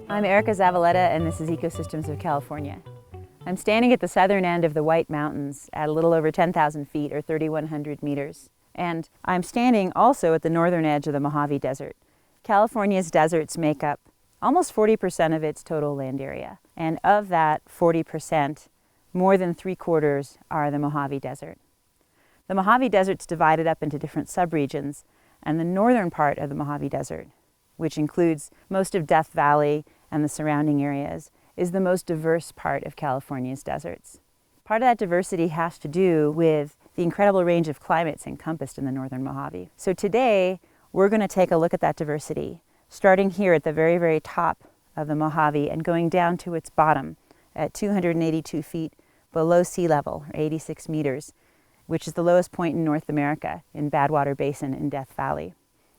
I'm Erica Zavaleta, and this is Ecosystems of California. I'm standing at the southern end of the White Mountains at a little over 10,000 feet or 3,100 meters. And I'm standing also at the northern edge of the Mojave Desert. California's deserts make up almost 40% of its total land area. And of that 40%, more than 3/4 are the Mojave Desert. The Mojave Desert's divided up into different subregions, and the northern part of the Mojave Desert, which includes most of Death Valley and the surrounding areas, is the most diverse part of California's deserts. Part of that diversity has to do with the incredible range of climates encompassed in the northern Mojave. So today, we're going to take a look at that diversity, starting here at the very, very top of the Mojave and going down to its bottom at 282 feet below sea level, or 86 meters, which is the lowest point in North America in Badwater Basin in Death Valley.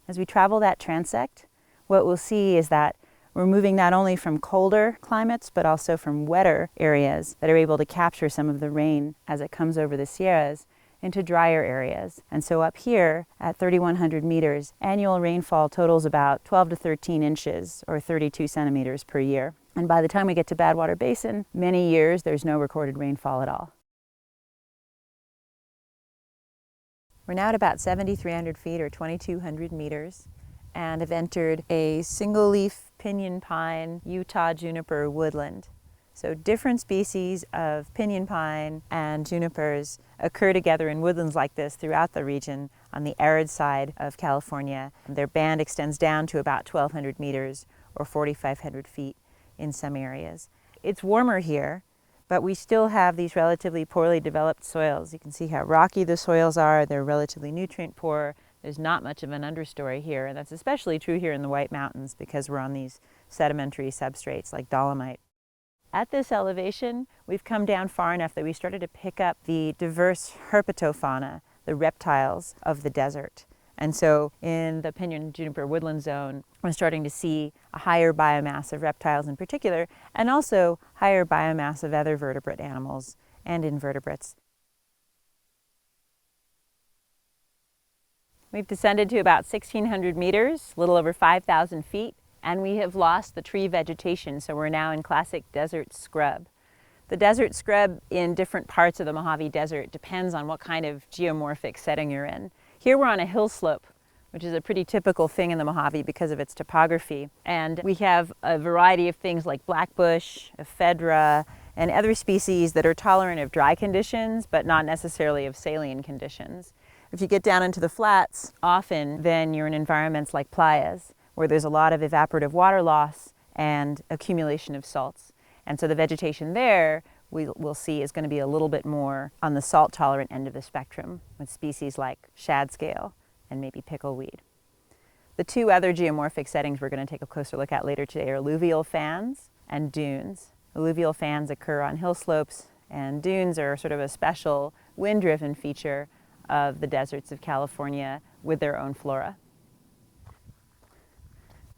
As we travel that transect, what we'll see is that we're moving not only from colder climates, but also from wetter areas that are able to capture some of the rain as it comes over the Sierras into drier areas. And so up here at 3,100 meters, annual rainfall totals about 12 to 13 inches or 32 centimeters per year. And by the time we get to Badwater Basin, many years there's no recorded rainfall at all. We're now at about 7,300 feet or 2,200 meters and have entered a single-leaf pinyon pine, Utah juniper woodland. So different species of pinyon pine and junipers occur together in woodlands like this throughout the region on the arid side of California. Their band extends down to about 1,200 meters or 4,500 feet in some areas. It's warmer here, but we still have these relatively poorly developed soils. You can see how rocky the soils are. They're relatively nutrient poor. There's not much of an understory here, and that's especially true here in the White Mountains because we're on these sedimentary substrates like dolomite. At this elevation, we've come down far enough that we started to pick up the diverse herpetofauna, the reptiles of the desert. And so in the pinyon juniper woodland zone, we're starting to see a higher biomass of reptiles in particular, and also higher biomass of other vertebrate animals and invertebrates. We've descended to about 1,600 meters, a little over 5,000 feet, and we have lost the tree vegetation, so we're now in classic desert scrub. The desert scrub in different parts of the Mojave Desert depends on what kind of geomorphic setting you're in. Here we're on a hill slope, which is a pretty typical thing in the Mojave because of its topography. And we have a variety of things like blackbush, ephedra, and other species that are tolerant of dry conditions, but not necessarily of saline conditions. If you get down into the flats, often then you're in environments like Playas, where there's a lot of evaporative water loss and accumulation of salts. And so the vegetation there we'll see is going to be a little bit more on the salt-tolerant end of the spectrum, with species like shad scale and maybe pickleweed. The two other geomorphic settings we're going to take a closer look at later today are alluvial fans and dunes. Alluvial fans occur on hill slopes, and dunes are sort of a special wind-driven feature of the deserts of California with their own flora.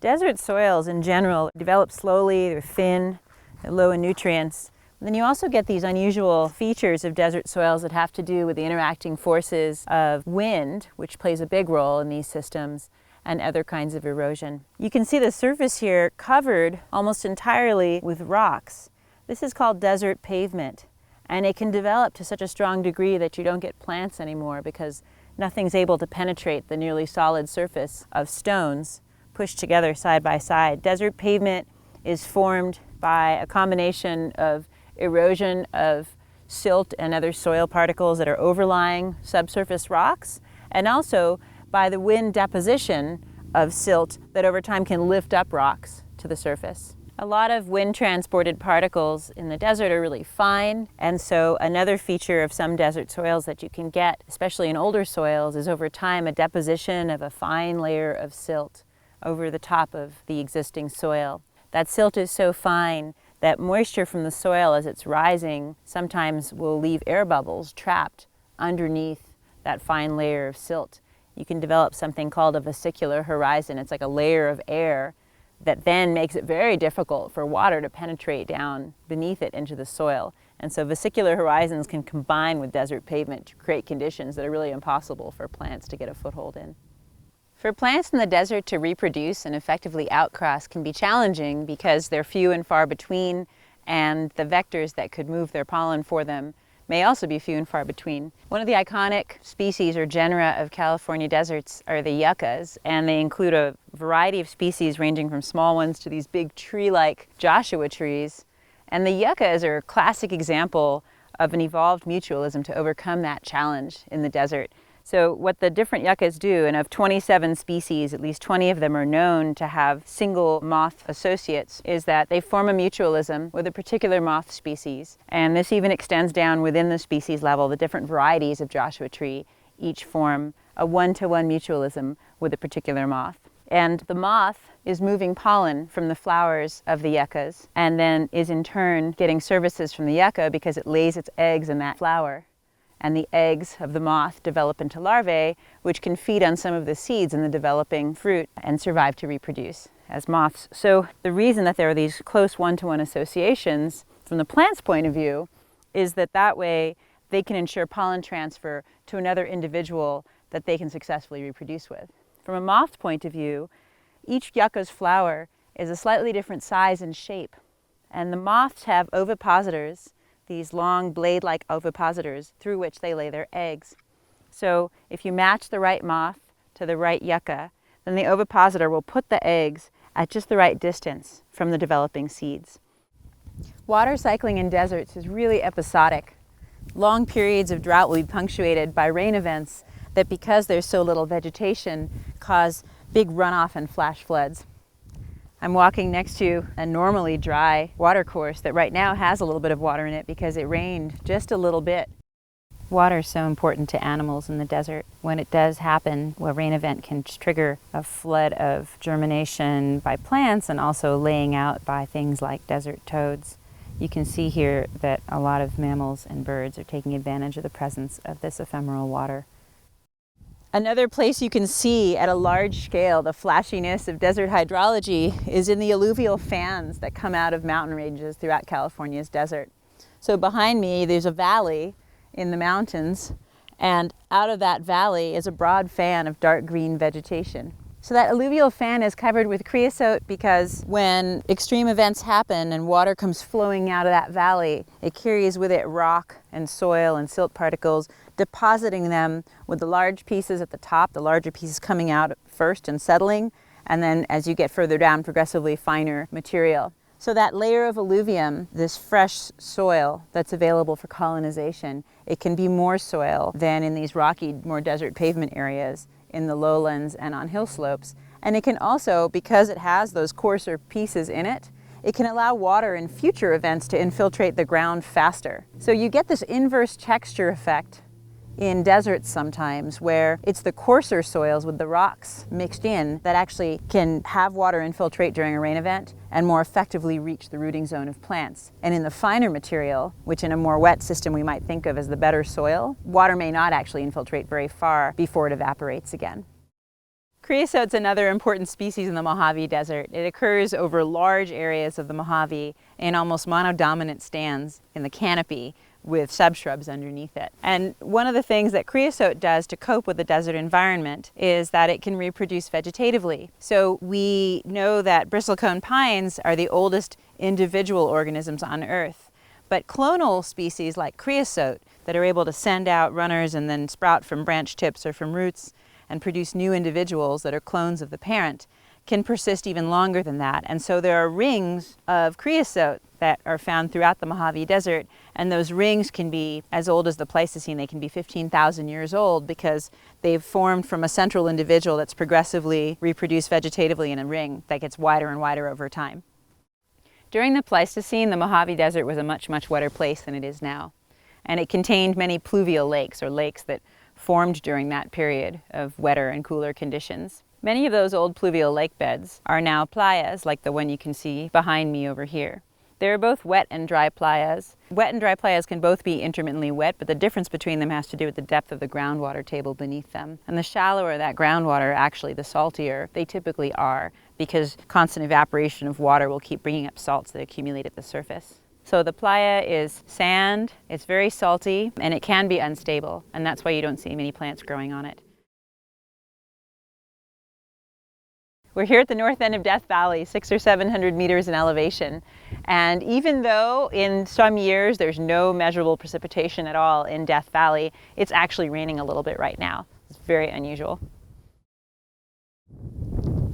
Desert soils in general develop slowly, they're thin, they're low in nutrients. And then you also get these unusual features of desert soils that have to do with the interacting forces of wind, which plays a big role in these systems, and other kinds of erosion. You can see the surface here covered almost entirely with rocks. This is called desert pavement, and it can develop to such a strong degree that you don't get plants anymore because nothing's able to penetrate the nearly solid surface of stones pushed together side by side. Desert pavement is formed by a combination of erosion of silt and other soil particles that are overlying subsurface rocks, and also by the wind deposition of silt that over time can lift up rocks to the surface. A lot of wind-transported particles in the desert are really fine, and so another feature of some desert soils that you can get, especially in older soils, is over time a deposition of a fine layer of silt over the top of the existing soil. That silt is so fine that moisture from the soil as it's rising sometimes will leave air bubbles trapped underneath that fine layer of silt. You can develop something called a vesicular horizon. It's like a layer of air that then makes it very difficult for water to penetrate down beneath it into the soil. And so vesicular horizons can combine with desert pavement to create conditions that are really impossible for plants to get a foothold in. For plants in the desert to reproduce and effectively outcross can be challenging because they're few and far between, and the vectors that could move their pollen for them may also be few and far between. One of the iconic species or genera of California deserts are the yuccas, and they include a variety of species ranging from small ones to these big tree-like Joshua trees. And the yuccas are a classic example of an evolved mutualism to overcome that challenge in the desert. So what the different yuccas do, and of 27 species, at least 20 of them are known to have single moth associates, is that they form a mutualism with a particular moth species. And this even extends down within the species level. The different varieties of Joshua tree each form a one-to-one mutualism with a particular moth. And the moth is moving pollen from the flowers of the yuccas and then is in turn getting services from the yucca because it lays its eggs in that flower. And the eggs of the moth develop into larvae, which can feed on some of the seeds in the developing fruit and survive to reproduce as moths. So the reason that there are these close one-to-one associations from the plant's point of view is that that way they can ensure pollen transfer to another individual that they can successfully reproduce with. From a moth's point of view, each yucca's flower is a slightly different size and shape. And the moths have ovipositors, these long blade-like ovipositors through which they lay their eggs. So if you match the right moth to the right yucca, then the ovipositor will put the eggs at just the right distance from the developing seeds. Water cycling in deserts is really episodic. Long periods of drought will be punctuated by rain events that, because there's so little vegetation, cause big runoff and flash floods. I'm walking next to a normally dry watercourse that right now has a little bit of water in it because it rained just a little bit. Water is so important to animals in the desert. When it does happen, a rain event can trigger a flood of germination by plants and also laying out by things like desert toads. You can see here that a lot of mammals and birds are taking advantage of the presence of this ephemeral water. Another place you can see at a large scale the flashiness of desert hydrology is in the alluvial fans that come out of mountain ranges throughout California's desert. So behind me there's a valley in the mountains, and out of that valley is a broad fan of dark green vegetation. So that alluvial fan is covered with creosote because when extreme events happen and water comes flowing out of that valley, it carries with it rock and soil and silt particles, depositing them with the large pieces at the top, the larger pieces coming out first and settling, and then as you get further down, progressively finer material. So that layer of alluvium, this fresh soil that's available for colonization, it can be more soil than in these rocky, more desert pavement areas in the lowlands and on hill slopes. And it can also, because it has those coarser pieces in it, it can allow water in future events to infiltrate the ground faster. So you get this inverse texture effect in deserts sometimes, where it's the coarser soils with the rocks mixed in that actually can have water infiltrate during a rain event and more effectively reach the rooting zone of plants. And in the finer material, which in a more wet system we might think of as the better soil, water may not actually infiltrate very far before it evaporates again. Creosote's another important species in the Mojave Desert. It occurs over large areas of the Mojave in almost monodominant stands in the canopy with subshrubs underneath it. And one of the things that creosote does to cope with the desert environment is that it can reproduce vegetatively. So we know that bristlecone pines are the oldest individual organisms on Earth, but clonal species like creosote that are able to send out runners and then sprout from branch tips or from roots and produce new individuals that are clones of the parent can persist even longer than that. And so there are rings of creosote that are found throughout the Mojave Desert, and those rings can be as old as the Pleistocene. They can be 15,000 years old because they've formed from a central individual that's progressively reproduced vegetatively in a ring that gets wider and wider over time. During the Pleistocene, the Mojave Desert was a much, much wetter place than it is now. And it contained many pluvial lakes, or lakes that formed during that period of wetter and cooler conditions. Many of those old pluvial lake beds are now playas, like the one you can see behind me over here. There are both wet and dry playas. Wet and dry playas can both be intermittently wet, but the difference between them has to do with the depth of the groundwater table beneath them. And the shallower that groundwater, actually the saltier they typically are, because constant evaporation of water will keep bringing up salts that accumulate at the surface. So the playa is sand, it's very salty, and it can be unstable, and that's why you don't see many plants growing on it. We're here at the north end of Death Valley, 600 or 700 meters in elevation. And even though in some years there's no measurable precipitation at all in Death Valley, it's actually raining a little bit right now. It's very unusual.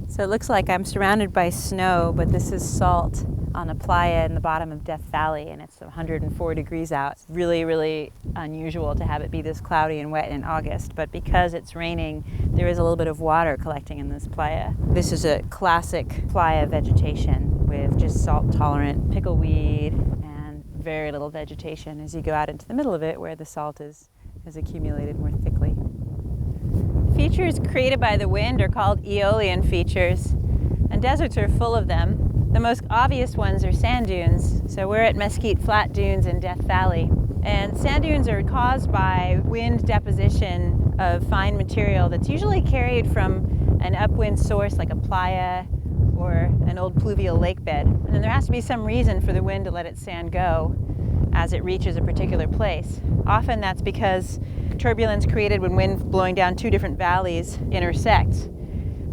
So it looks like I'm surrounded by snow, but this is salt on a playa in the bottom of Death Valley, and it's 104 degrees out. It's really, really unusual to have it be this cloudy and wet in August, but because it's raining, there is a little bit of water collecting in this playa. This is a classic playa vegetation with just salt-tolerant pickleweed and very little vegetation as you go out into the middle of it where the salt is accumulated more thickly. Features created by the wind are called aeolian features, and deserts are full of them. The most obvious ones are sand dunes. So we're at Mesquite Flat Dunes in Death Valley. And sand dunes are caused by wind deposition of fine material that's usually carried from an upwind source like a playa or an old pluvial lake bed. And then there has to be some reason for the wind to let its sand go as it reaches a particular place. Often that's because turbulence created when wind blowing down two different valleys intersects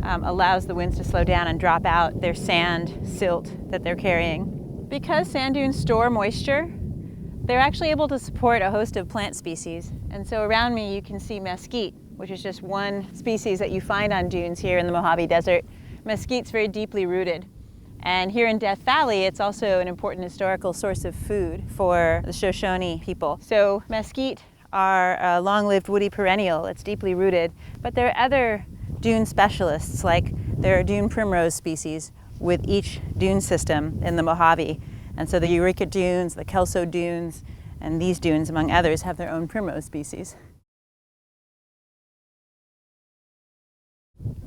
allows the winds to slow down and drop out their sand silt that they're carrying. Because sand dunes store moisture, they're actually able to support a host of plant species. And so around me you can see mesquite, which is just one species that you find on dunes here in the Mojave Desert. Mesquite's very deeply rooted. And here in Death Valley, it's also an important historical source of food for the Shoshone people. So mesquite are a long-lived woody perennial. It's deeply rooted, but there are other dune specialists, like there are dune primrose species with each dune system in the Mojave. And so the Yucca dunes, the Creosote dunes, and these dunes, among others, have their own primrose species.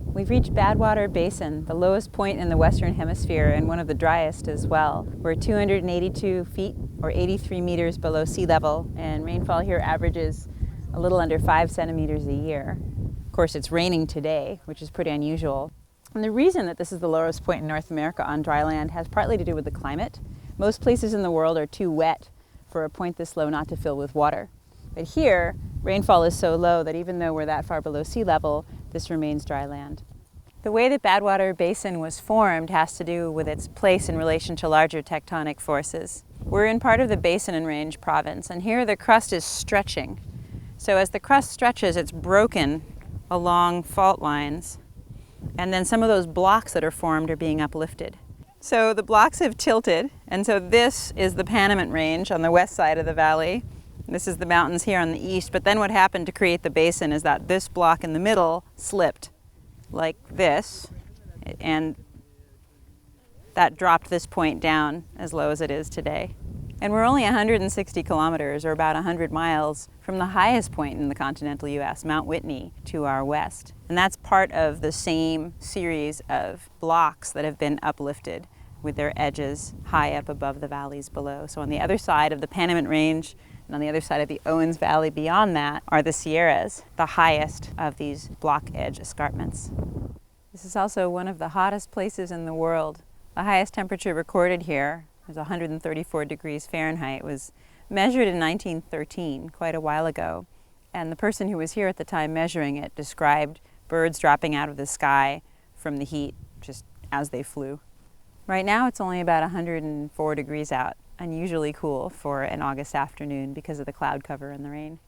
We've reached Badwater Basin, the lowest point in the Western Hemisphere and one of the driest as well. We're 282 feet or 83 meters below sea level, and rainfall here averages a little under 5 centimeters a year. Of course, it's raining today, which is pretty unusual. And the reason that this is the lowest point in North America on dry land has partly to do with the climate. Most places in the world are too wet for a point this low not to fill with water. But here, rainfall is so low that even though we're that far below sea level, this remains dry land. The way that Badwater Basin was formed has to do with its place in relation to larger tectonic forces. We're in part of the Basin and Range province, and here the crust is stretching. So as the crust stretches, it's broken along fault lines, and then some of those blocks that are formed are being uplifted. So the blocks have tilted, and so this is the Pinyon Range on the west side of the valley. This is the mountains here on the east, but then what happened to create the basin is that this block in the middle slipped like this, and that dropped this point down as low as it is today. And we're only 160 kilometers, or about 100 miles, from the highest point in the continental U.S., Mount Whitney, to our west. And that's part of the same series of blocks that have been uplifted with their edges high up above the valleys below. So on the other side of the Pinyon Range, and on the other side of the Owens Valley beyond that are the Sierras, the highest of these block edge escarpments. This is also one of the hottest places in the world. The highest temperature recorded here was 134 degrees Fahrenheit. It was measured in 1913, quite a while ago. And the person who was here at the time measuring it described birds dropping out of the sky from the heat just as they flew. Right now it's only about 104 degrees out, unusually cool for an August afternoon because of the cloud cover and the rain.